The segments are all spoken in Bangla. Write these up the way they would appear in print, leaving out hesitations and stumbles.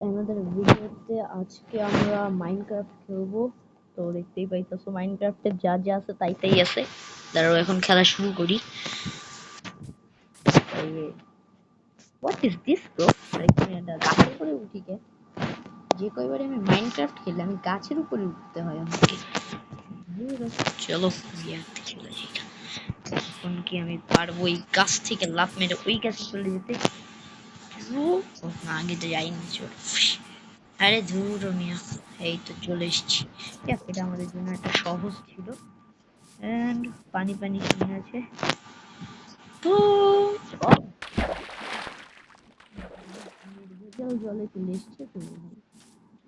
আমাদের ভিডিওতে আজকে আমরা মাইনক্রাফট খেলবো। তো দেখতেই পাইতেছো মাইনক্রাফটে যা যা আছে তাই তাই আছে। দাঁড়াও এখন খেলা শুরু করি। What is this bro? গাছের উপরে উঠি কে? যে কয়বারে আমি মাইনক্রাফট খেলি আমি গাছের উপরে উঠতে হয় আমাকে। চলো ইয়াতে চলে যাই। এখন কি আমি পারবো এই গাছ থেকে লাফ মেরে ওই গাছে চলে যেতে? না, আগে তো যাইনি, চলো। আরে ধুর মিয়া, এই তো চলে এসেছি। এটা আমাদের জন্য একটা সহজ ছিল। এন্ড পানি পানি সিন আছে। তো নির্ভেজাল জলে চলে এসছে তো ভাই,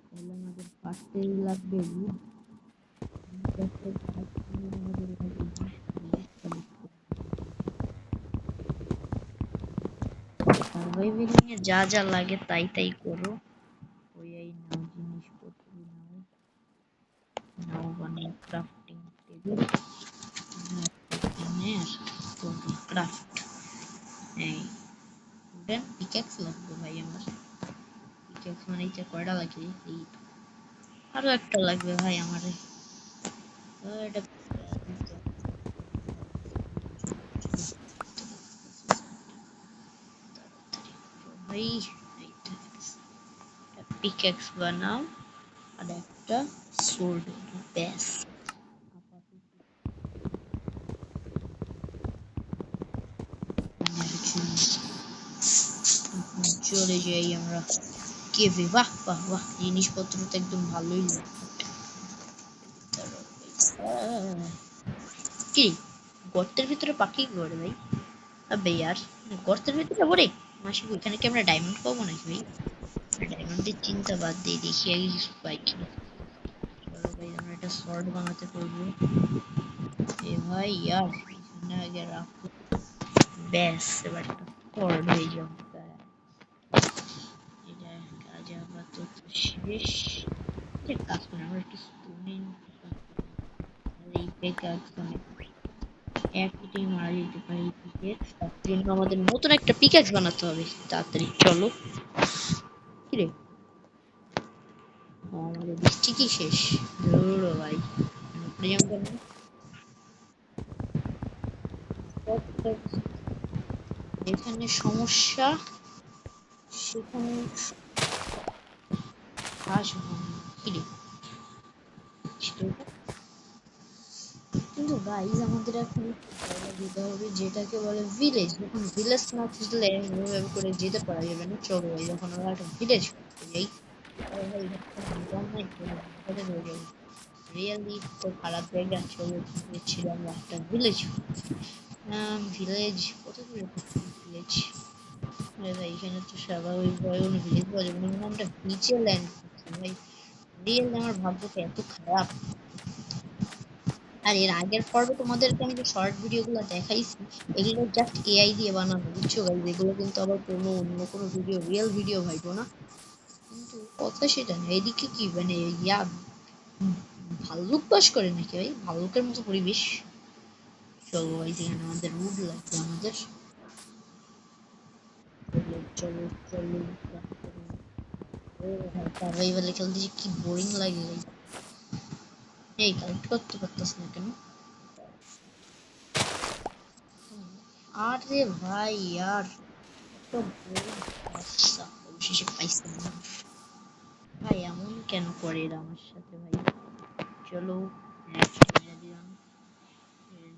তাহলে আমাদের ফার্স্টেই লাগবে wood। গাছের কাঠ নিয়ে আমাদের এটাকে সার্ভাইভিং এ যা যা লাগে তাই তাই করো। ওই এই নাও জিনিসপত্র, নাও নাও বানিয়ে ক্রাফটিং টেবিল, ক্রাফট। এই উডেন পিক্যাক্স লাগবে ভাই আমার। পিক্যাক্স মানে যে কয়টা লাগে এই, আরো একটা লাগবে ভাই আমার। এটা ভাই, পিক্যাক্স বানাও আর একটা সোর্ড, ব্যাস। চলে যাই আমরা কেভে। বাহ বাহ বাহ, জিনিসপত্র তো একদম ভালোই লাগে। কি গর্তের ভিতরে পাখি করে ভাই? আবে ইয়ার, গর্তের ভিতরে ওরে মাসি, এখানে কি আমরা ডায়মন্ড পাবো নাকি ভাই? ডায়মন্ডের চিন্তা বাদ দিয়ে দেখি আগে কিছু পাই কিনা। চলো ভাই, আমরা একটা শর্ট বানাতে পারবো। এ ভাই ইয়ার, এখানে আগে রাখো। ব্যাস, এবার একটা শর্ট হয়ে যাবে। এটা কাজ আপাতত শেষ। যে কাজ করে আমরা একটু স্টোনে এই পেকাজ একটাই মারা যেতে পারি পিকেক্স। তার জন্য আমাদের নতুন একটা পিকেক্স বানাতে হবে তাড়াতাড়ি। চলো। কিরে, আমাদের বৃষ্টি কি শেষ? ধুর ভাই, উপরে যাবো কেন? যেখানে সমস্যা সেখানে আসবো। কিরে, কিন্তু গাইজ আমাদের এখন জায়গা যেতে হবে যেটাকে বলে ভিলেজ। যখন ভিলেজ না থাকলে এভাবে করে যেতে পারা যাবে না। চলো ভাই, যখন আমরা একটা ভিলেজ করতে যাই, আরে ভাই নাই রিয়েলি তো খারাপ জায়গা। চলো ছিলাম একটা ভিলেজ। ভিলেজ কত দূরে? ভিলেজ, আরে ভাই এখানে তো স্বাভাবিকভাবে কোনো ভিলেজ পাওয়া যাবে না, মানে আমরা নিচে ল্যান্ড করছি ভাই। রিয়েল আমার ভাগ্যটা এত খারাপ। আর এর আগের পর্বে তোমাদেরকে আমি যে শর্ট ভিডিও গুলো দেখাইছি, এগুলো জাস্ট এআই দিয়ে বানানো, বুঝছো গাইজ? এগুলো কিন্তু আবার কোনো অন্য কোনো ভিডিও, রিয়েল ভিডিও ভাইবো না। কিন্তু কথা সেটা না, এদিকে কি মানে ইয়া ভাল্লুক বাস করে নাকি ভাই? ভাল্লুকের মতো পরিবেশ। চলো গাইজ, এখানে আমাদের উড লাগবে আমাদের। চলো চলো চলো। সার্ভাইভালে খেলতে যে কি বোরিং লাগে ভাই। এই কালেক্ট করতে পারতাস না কেন? আরে ভাই ইয়ার, এত বোরিং সমস্যা। অবশেষে পাইছিলাম না ভাই, এমন কেন করে এরা আমার সাথে ভাই? চলো নেক্সট দিলাম,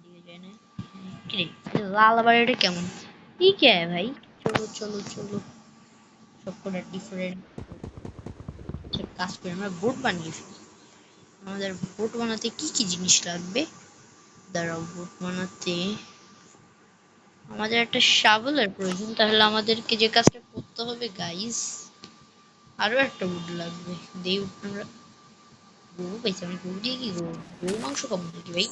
দিকে যায় না। কিরে, লাল আবার এটা কেমন? ঠিক আছে ভাই, চলো চলো চলো। সব করে ডিফারেন্ট কাজ করে আমরা বোট বানিয়ে ফেলি। আমাদের বোট বানাতে কি কি জিনিস লাগবে? দাঁড়াও, বোট বানাতে আমাদের একটা শাবলের প্রয়োজন। তাহলে আমাদেরকে যে কাজটা করতে হবে গাইস, আরো একটা উড লাগবে। দিয়ে উড আমরা গরু পাইছি, আমি গরু দিয়ে কি করবো? গরু মাংস খাবো নাকি ভাই?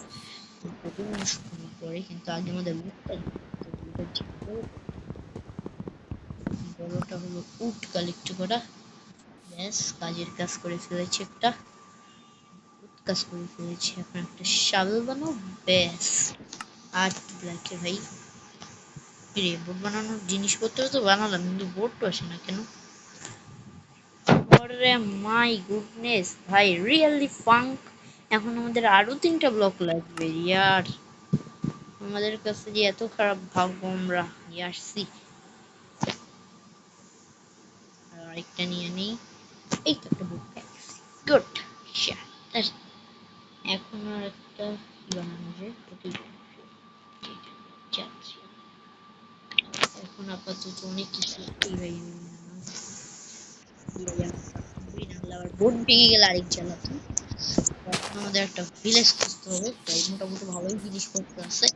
গরু মাংস খাওয়ার পরে কিন্তু আগে আমাদের উডটা বড়টা হলো উড কালেক্ট করা। ব্যাস, কাজের কাজ করে ফেলেছি একটা, কাজ করে ফেলেছি। এখন একটা শাবল বানাও, ব্যাস। আর লাগে ভাই? রে বোট বানানোর জিনিসপত্র তো বানালাম, কিন্তু বোট তো আসে না কেন? ওরে মাই গুডনেস ভাই, রিয়েলি ফাঙ্ক। এখন আমাদের আরো 3টা ব্লক লাগবে ইয়ার। আমাদের কাছে যে এত খারাপ ভাগ্য আমরা নিয়ে আসছি। আর আরেকটা নিয়ে নেই। এই তো একটা বুক গুড। এখন আর একটা কি বানানো যায় যাচ্ছি। এখন আপাতত অনেক কিছু আবার বোট ভেঙে গেলে আরেক জ্বালাতন। এখন আমাদের একটা ভিলেজ খুঁজতে হবে, তাই মোটামুটি ভালোই জিনিসপত্র আছে,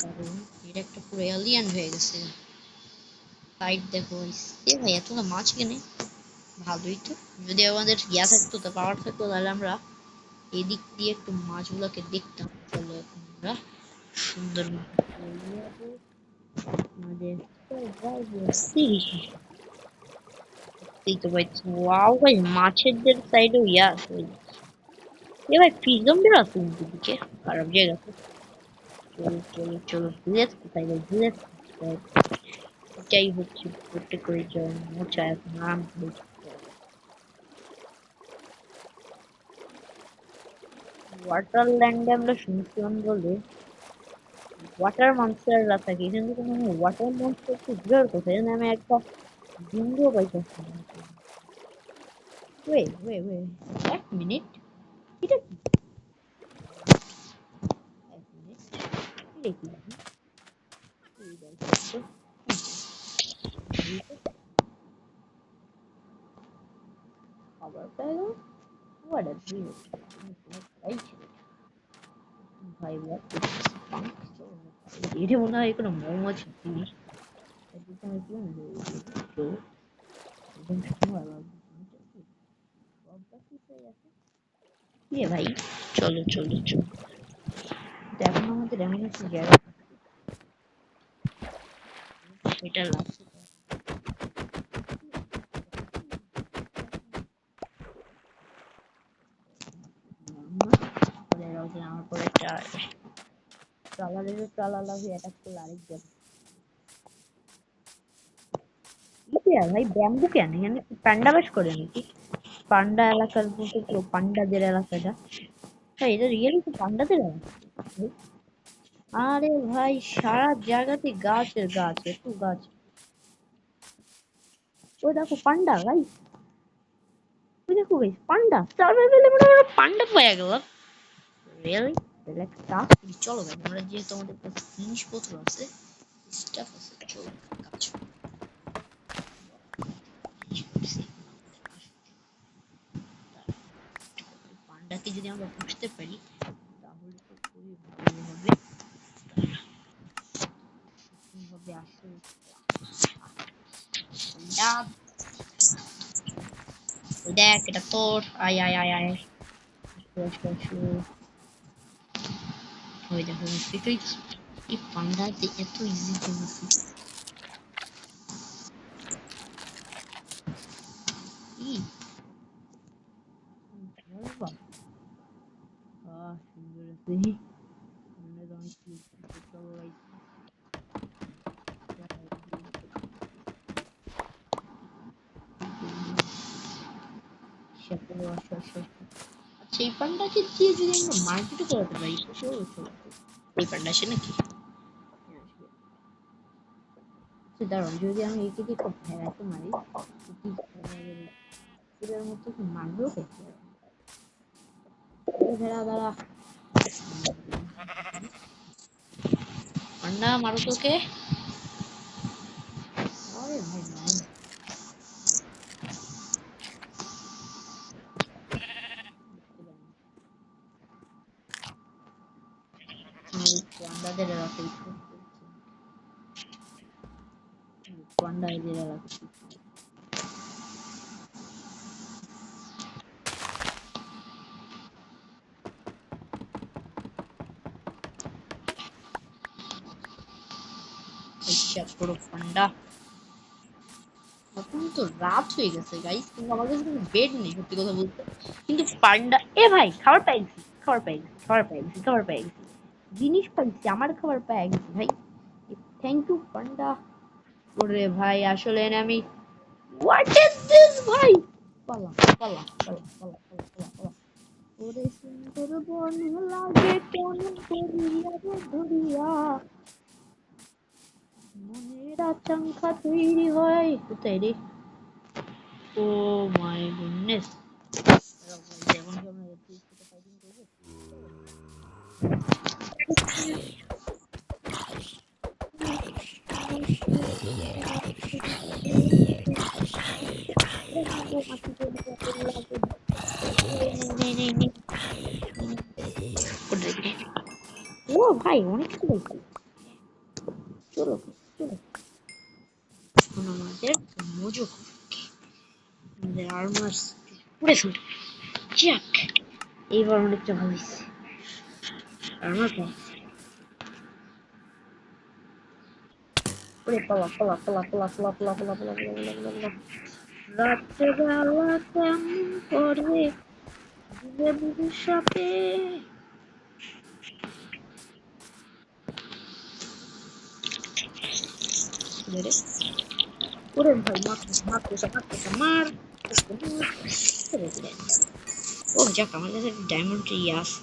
কারণ এটা একটা পুরো এলিয়ান হয়ে গেছে। সাইড দেখো এ ভাই, এতগুলো মাছ কেনে ভালোই তো। যদি আমাদের ইয়া থাকতো, তা পাওয়ার থাকতো, তাহলে আমরা এদিক দিয়ে একটু মাছগুলোকে দেখতাম। তাহলে এখন আমরা সুন্দর আমাদের এই তো ভাই, ওয়াও ভাই, মাছের সাইডেও ইয়া আছে। এ ভাই ফিশ জম্বির আছে কিন্তু দিকে, খারাপ জায়গা তো। চলো চলো চলো, ভিলেজ কোথায় ভাই, ভিলেজ এটাই হচ্ছে করতে করে যাওয়ার মজা। এখন নাম ওয়াটারল্যান্ডে আমরা শুনছিলাম বলে ওয়াটার মনস্টাররা থাকে, কিন্তু কোনো ওয়াটার মনস্টার তো দূরের কথা, এখানে আমি একটা বিন্দুও পাইতেছি না। ওয়ে এক মিনিট, এটা কি? এক মিনিট, এটা কি? এই দেখো তো, খাবার পেয়ে গেল। What a dream. ভাই ভাই এটা মনে হয় কোনো মৌমাছির জিনিস। এদিকে আমি কি মনে করি? তো একদম সময় লাগবে। ইয়ে ভাই, চলো চলো চলো। এখন আমাদের এমন একটা জায়গা, এটা লাগছে আমার পরে একটা ট্রালারের ট্রালালা হয়ে অ্যাটাক করলে আরেক যাবে। ভাই ব্যাম্বু কেন এখানে, পান্ডা বাস করে নাকি? পান্ডা এলাকার মতো পুরো পান্ডাদের এলাকাটা। ভাই এটা রিয়েলি তো পান্ডাদের এলাকা? আরে ভাই সারা জায়গাতে গাছের গাছ, একটু গাছ। ওই দেখো পান্ডা ভাই, ওই দেখো ভাই পান্ডা, সার্ভাইভালে মনে হয় পান্ডা পাওয়া গেল। রিয়েলি একটা চলো ভাই, আমরা যেহেতু আমাদের কাছে জিনিসপত্র আছে, স্টাফ আছে, চলো কাজ করছি। পান্ডাকে যদি আমরা পুষতে পারি তাহলে তো খুবই ভালো হবে। হবে আসলে পান্ডা, দেখ এটা তোর, আয় আয় আয় আয়, আসো আসো আসো। ওই দেখো দেখতেই এই পান্ডা যে এত ইজি গেম আছে। ই বাবা, সুন্দর আছে। মনে হয় অনেক কিছু চলো ভাই। আসো আসো আসো। আচ্ছা এই পান্ডাকে দিয়ে যদি আমরা মার্কেটে করাতে পারি সেটাও চলবে। এই পান্ডা আসে নাকি? হ্যাঁ, আসবে। আচ্ছা দাঁড়ান, যদি আমি একে দিয়ে খুব ভেড়াতে মারি, তো কি এটার মধ্যে কি মারবো খেতে? ভেড়া দাঁড়া, পান্ডা মারো তোকে। আরে ভাই নাই, পান্ডাদের এলাকায় পান্ডা এদের এলাকায়। আচ্ছা পুরো পান্ডা। এখন তো রাত হয়ে গেছে গাইস, কিন্তু আমার কাছে কোনো বেড নেই সত্যি কথা বলতে। কিন্তু পান্ডা, এ ভাই খাবার পেয়ে গেছি, খাবার পেয়ে গেছি, খাবার পেয়ে গেছি, খাবার পেয়ে গেছি, জিনিস পাইছি, আমার খাবার পেয়ে গেছি ভাই। থ্যাংক ইউ পান্ডা। ওরে ভাই আসলে আমি, হোয়াট ইজ দিস ভাই, পালা পালা পালা পালা পালা পালা পালা ওরে সুন্দর বন লাগে কেমন করিয়া রে ধরিয়া মনের আকাঙ্ক্ষা তৈরি হয় কোথায় রে ও মাই গুডনেস এখন কি আমরা এর সাথে ফাইটিং করবো ও ভাই অনেক কিছু বলছি চলো চলো এখন আমাদের মজুক আমাদের আর্মার্স পুড়ে ফেলতে যাক এইবার অনেকটা ভালো হয়েছে আর্মার পাই পুড়ে পালা পালা পালা পালা পালা পালা পালা পালা পালা পালা পালা রাত্রে বেলা কেমন করে দিলে বুঝি সাপে ওরে ভাই মারতেছে মার ও যাক আমার কাছে ডায়মন্ড ইয়ে আছে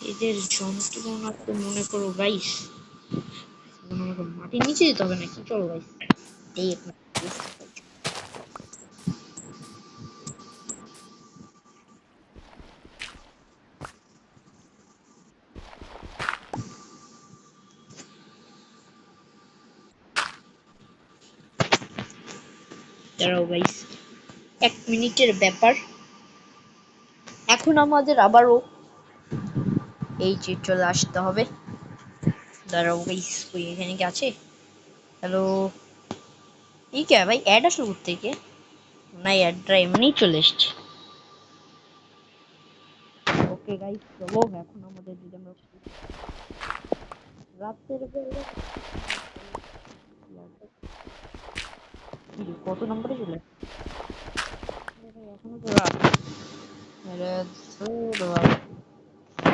এদের যন্ত্রণা তো মনে করো গাইস এখন আমাকে মাটির নিচে যেতে হবে নাকি চলো গাইস এই একটা দাঁড়াও গাইস 1 মিনিটের ব্যাপার এখন আমাদের আবারও এই যে চলে আসতে হবে দাঁড়াও গাইস কই এখানে কি আছে হ্যালো এই কে ভাই অ্যাড আসলো থেকে না অ্যাডটা এমনিই চলে এসছে ওকে গাইস চলো এখন আমাদের যদি আমরা রাতের বেলা কত নম্বরে চলে এখনো তো রাত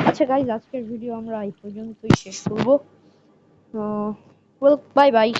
আচ্ছা গাইস আজকের ভিডিও আমরা এই পর্যন্তই শেষ করব ওয়েল বাই বাই